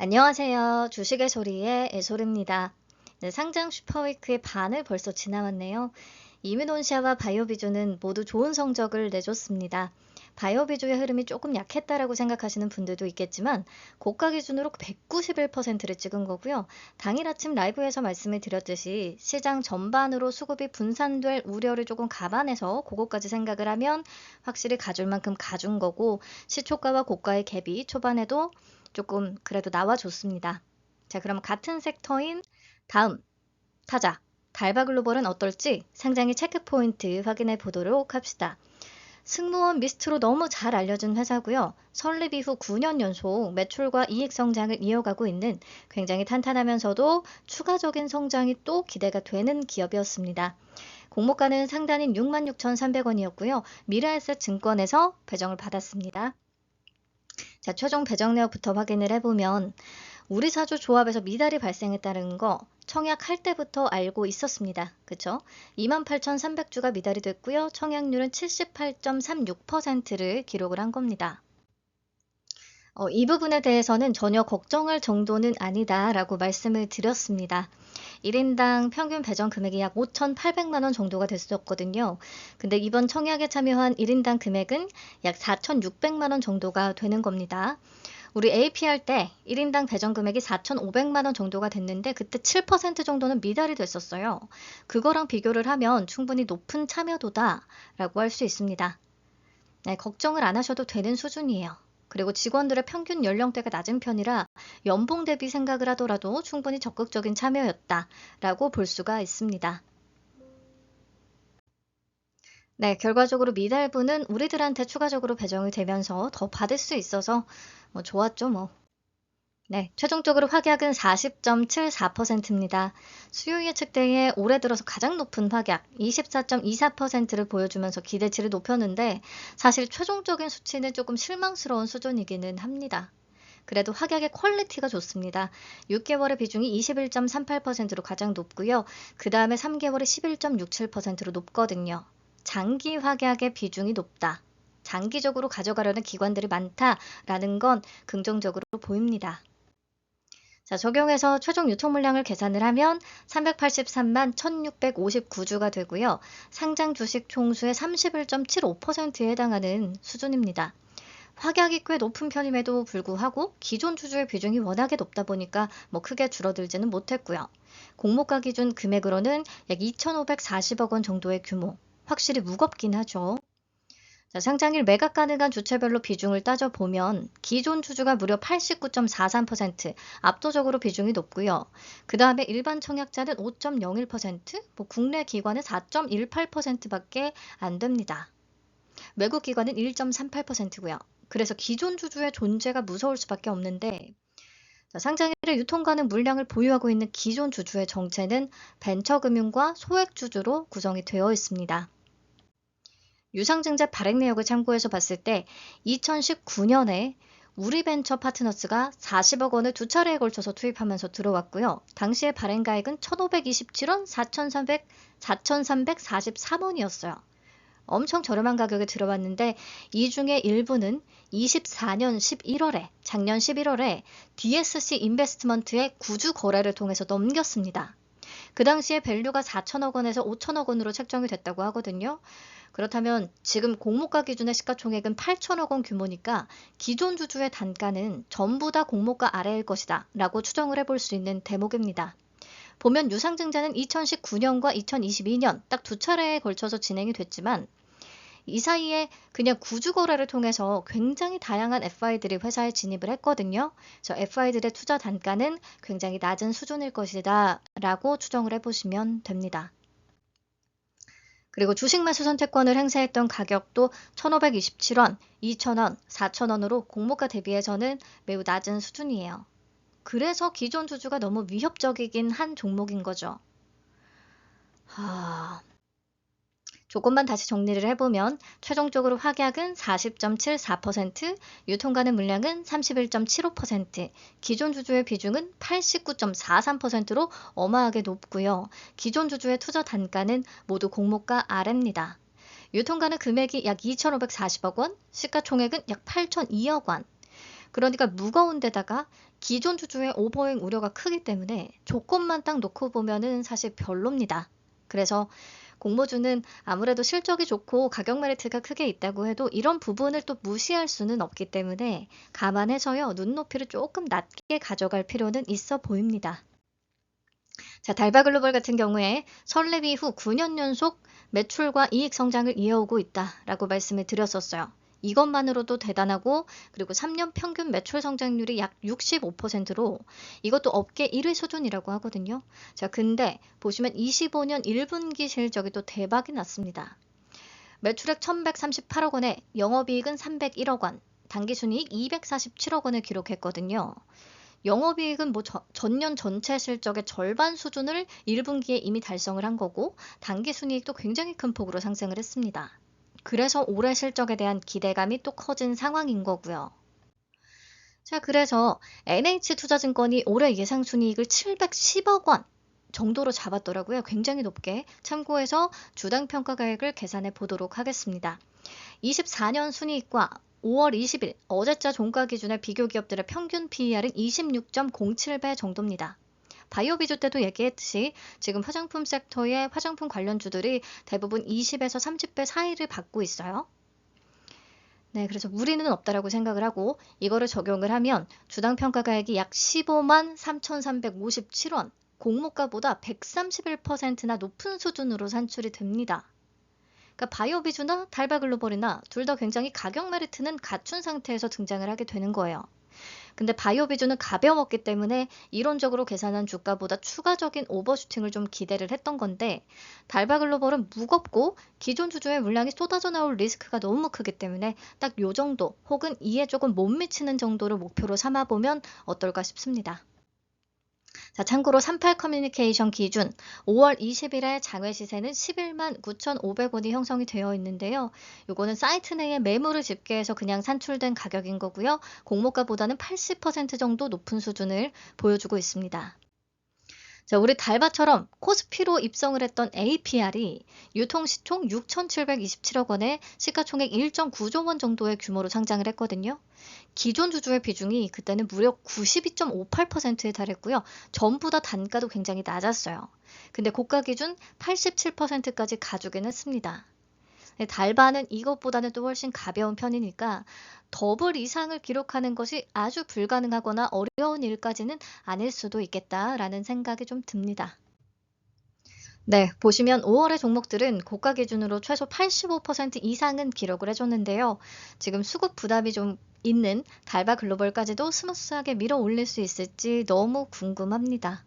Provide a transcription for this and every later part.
안녕하세요. 주식의 소리의 애솔입니다. 네, 상장 슈퍼위크의 반을 벌써 지나왔네요. 이뮤논시아와 바이오비주는 모두 좋은 성적을 내줬습니다. 바이오비주의 흐름이 조금 약했다라고 생각하시는 분들도 있겠지만 고가 기준으로 191%를 찍은 거고요. 당일 아침 라이브에서 말씀을 드렸듯이 시장 전반으로 수급이 분산될 우려를 조금 감안해서 그거까지 생각을 하면 확실히 가줄 만큼 가준 거고, 시초가와 고가의 갭이 초반에도 조금 그래도 나와줬습니다. 자, 그럼 같은 섹터인 다음 타자 달바글로벌은 어떨지 상장의 체크포인트 확인해 보도록 합시다. 승무원 미스트로 너무 잘 알려진 회사고요. 설립 이후 9년 연속 매출과 이익 성장을 이어가고 있는 굉장히 탄탄하면서도 추가적인 성장이 또 기대가 되는 기업이었습니다. 공모가는 상단인 66,300원이었고요. 미래에셋 증권에서 배정을 받았습니다. 자, 최종 배정 내역부터 확인을 해보면 우리 사주 조합에서 미달이 발생했다는 거 청약할 때부터 알고 있었습니다. 그쵸? 28,300주가 미달이 됐고요. 청약률은 78.36%를 기록을 한 겁니다. 이 부분에 대해서는 전혀 걱정할 정도는 아니다라고 말씀을 드렸습니다. 1인당 평균 배정 금액이 약 5,800만 원 정도가 됐었거든요. 근데 이번 청약에 참여한 1인당 금액은 약 4,600만 원 정도가 되는 겁니다. 우리 AP 할 때 1인당 배정 금액이 4,500만 원 정도가 됐는데 그때 7% 정도는 미달이 됐었어요. 그거랑 비교를 하면 충분히 높은 참여도다라고 할 수 있습니다. 네, 걱정을 안 하셔도 되는 수준이에요. 그리고 직원들의 평균 연령대가 낮은 편이라 연봉 대비 생각을 하더라도 충분히 적극적인 참여였다라고 볼 수가 있습니다. 네, 결과적으로 미달분은 우리들한테 추가적으로 배정이 되면서 더 받을 수 있어서 좋았죠, 뭐. 네, 최종적으로 확약은 40.74%입니다. 수요 예측 대에 올해 들어서 가장 높은 확약 24.24%를 보여주면서 기대치를 높였는데 사실 최종적인 수치는 조금 실망스러운 수준이기는 합니다. 그래도 확약의 퀄리티가 좋습니다. 6개월의 비중이 21.38%로 가장 높고요. 그 다음에 3개월이 11.67%로 높거든요. 장기 확약의 비중이 높다. 장기적으로 가져가려는 기관들이 많다라는 건 긍정적으로 보입니다. 자, 적용해서 최종 유통 물량을 계산을 하면 383만 1659주가 되고요. 상장 주식 총수의 31.75%에 해당하는 수준입니다. 확약이 꽤 높은 편임에도 불구하고 기존 주주의 비중이 워낙에 높다 보니까 크게 줄어들지는 못했고요. 공모가 기준 금액으로는 약 2,540억 원 정도의 규모. 확실히 무겁긴 하죠. 자, 상장일 매각 가능한 주체별로 비중을 따져보면 기존 주주가 무려 89.43%, 압도적으로 비중이 높고요. 그 다음에 일반 청약자는 5.01%, 국내 기관은 4.18%밖에 안 됩니다. 외국 기관은 1.38%고요. 그래서 기존 주주의 존재가 무서울 수밖에 없는데, 자, 상장일에 유통 가능 물량을 보유하고 있는 기존 주주의 정체는 벤처금융과 소액주주로 구성이 되어 있습니다. 유상증자 발행 내역을 참고해서 봤을 때 2019년에 우리벤처 파트너스가 40억 원을 두 차례에 걸쳐서 투입하면서 들어왔고요. 당시의 발행가액은 1,527원, 4,343원이었어요. 엄청 저렴한 가격에 들어왔는데 이 중에 일부는 24년 11월에, 작년 11월에 DSC 인베스트먼트의 구주 거래를 통해서 넘겼습니다. 그 당시에 밸류가 4천억 원에서 5천억 원으로 책정이 됐다고 하거든요. 그렇다면 지금 공모가 기준의 시가총액은 8천억 원 규모니까 기존 주주의 단가는 전부 다 공모가 아래일 것이다 라고 추정을 해볼 수 있는 대목입니다. 보면 유상증자는 2019년과 2022년 딱 두 차례에 걸쳐서 진행이 됐지만 이 사이에 그냥 구주 거래를 통해서 굉장히 다양한 FI들이 회사에 진입을 했거든요. 그래서 FI들의 투자 단가는 굉장히 낮은 수준일 것이다 라고 추정을 해보시면 됩니다. 그리고 주식 매수 선택권을 행사했던 가격도 1,527원, 2,000원, 4,000원으로 공모가 대비해서는 매우 낮은 수준이에요. 그래서 기존 주주가 너무 위협적이긴 한 종목인 거죠. 조금만 다시 정리를 해보면 최종적으로 확약은 40.74%, 유통가능 물량은 31.75%, 기존 주주의 비중은 89.43%로 어마하게 높고요. 기존 주주의 투자 단가는 모두 공모가 아래입니다. 유통가능 금액이 약 2,540억 원, 시가총액은 약 8,002억 원. 그러니까 무거운 데다가 기존 주주의 오버행 우려가 크기 때문에 조건만 딱 놓고 보면은 사실 별로입니다. 그래서 공모주는 아무래도 실적이 좋고 가격 메리트가 크게 있다고 해도 이런 부분을 또 무시할 수는 없기 때문에 감안해서요, 눈높이를 조금 낮게 가져갈 필요는 있어 보입니다. 자, 달바글로벌 같은 경우에 설립 이후 9년 연속 매출과 이익 성장을 이어오고 있다라고 말씀을 드렸었어요. 이것만으로도 대단하고, 그리고 3년 평균 매출 성장률이 약 65%로 이것도 업계 1위 수준이라고 하거든요. 자, 근데 보시면 25년 1분기 실적이 또 대박이 났습니다. 매출액 1138억 원에 영업이익은 301억 원, 당기순이익 247억 원을 기록했거든요. 영업이익은 전년 전체 실적의 절반 수준을 1분기에 이미 달성을 한 거고, 당기순이익도 굉장히 큰 폭으로 상승을 했습니다. 그래서 올해 실적에 대한 기대감이 또 커진 상황인 거고요. 자, 그래서 NH투자증권이 올해 예상순이익을 710억 원 정도로 잡았더라고요. 굉장히 높게. 참고해서 주당 평가가액을 계산해 보도록 하겠습니다. 24년 순이익과 5월 20일 어제자 종가 기준의 비교 기업들의 평균 PER은 26.07배 정도입니다. 바이오 비주 때도 얘기했듯이 지금 화장품 섹터의 화장품 관련주들이 대부분 20에서 30배 사이를 받고 있어요. 네, 그래서 무리는 없다라고 생각을 하고 이거를 적용을 하면 주당 평가가액이 약 15만 3,357원, 공모가보다 131%나 높은 수준으로 산출이 됩니다. 그러니까 바이오비주나 달바글로벌이나 둘 다 굉장히 가격 메리트는 갖춘 상태에서 등장을 하게 되는 거예요. 근데 바이오비주는 가벼웠기 때문에 이론적으로 계산한 주가보다 추가적인 오버슈팅을 좀 기대를 했던 건데, 달바글로벌은 무겁고 기존 주주의 물량이 쏟아져 나올 리스크가 너무 크기 때문에 딱 요 정도 혹은 이에 조금 못 미치는 정도를 목표로 삼아보면 어떨까 싶습니다. 자, 참고로 38 커뮤니케이션 기준 5월 20일에 장외 시세는 11만 9,500원이 형성이 되어 있는데요. 요거는 사이트 내에 매물을 집계해서 그냥 산출된 가격인 거고요. 공모가보다는 80% 정도 높은 수준을 보여주고 있습니다. 자, 우리 달바처럼 코스피로 입성을 했던 APR이 유통시총 6,727억 원에 시가총액 1.9조 원 정도의 규모로 상장을 했거든요. 기존 주주의 비중이 그때는 무려 92.58%에 달했고요. 전부 다 단가도 굉장히 낮았어요. 근데 고가 기준 87%까지 가주긴 했습니다. 달바는 이것보다는 또 훨씬 가벼운 편이니까 더블 이상을 기록하는 것이 아주 불가능하거나 어려운 일까지는 아닐 수도 있겠다라는 생각이 좀 듭니다. 네, 보시면 5월의 종목들은 고가 기준으로 최소 85% 이상은 기록을 해줬는데요. 지금 수급 부담이 좀 있는 달바 글로벌까지도 스무스하게 밀어 올릴 수 있을지 너무 궁금합니다.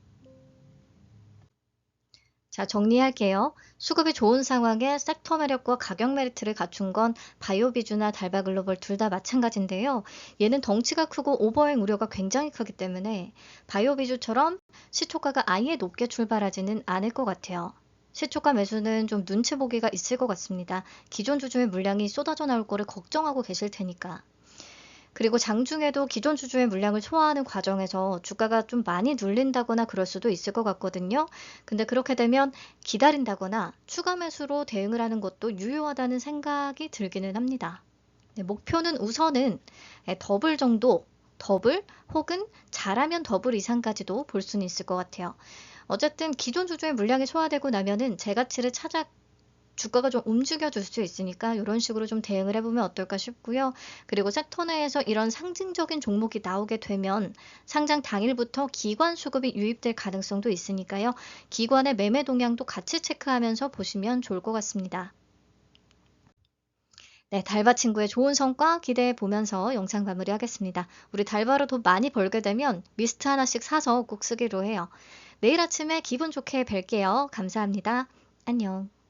자, 정리할게요. 수급이 좋은 상황에 섹터 매력과 가격 메리트를 갖춘 건 바이오비주나 달바글로벌 둘 다 마찬가지인데요. 얘는 덩치가 크고 오버행 우려가 굉장히 크기 때문에 바이오비주처럼 시초가가 아예 높게 출발하지는 않을 것 같아요. 시초가 매수는 좀 눈치 보기가 있을 것 같습니다. 기존 주주의 물량이 쏟아져 나올 거를 걱정하고 계실 테니까. 그리고 장중에도 기존 주주의 물량을 소화하는 과정에서 주가가 좀 많이 눌린다거나 그럴 수도 있을 것 같거든요. 근데 그렇게 되면 기다린다거나 추가 매수로 대응을 하는 것도 유효하다는 생각이 들기는 합니다. 네, 목표는 우선은 더블 정도, 더블 혹은 잘하면 더블 이상까지도 볼 수는 있을 것 같아요. 어쨌든 기존 주주의 물량이 소화되고 나면은 재가치를 찾아 주가가 좀 움직여줄 수 있으니까 이런 식으로 좀 대응을 해보면 어떨까 싶고요. 그리고 섹터 내에서 이런 상징적인 종목이 나오게 되면 상장 당일부터 기관 수급이 유입될 가능성도 있으니까요. 기관의 매매 동향도 같이 체크하면서 보시면 좋을 것 같습니다. 네, 달바 친구의 좋은 성과 기대해 보면서 영상 마무리하겠습니다. 우리 달바로 돈 많이 벌게 되면 미스트 하나씩 사서 꼭 쓰기로 해요. 내일 아침에 기분 좋게 뵐게요. 감사합니다. 안녕.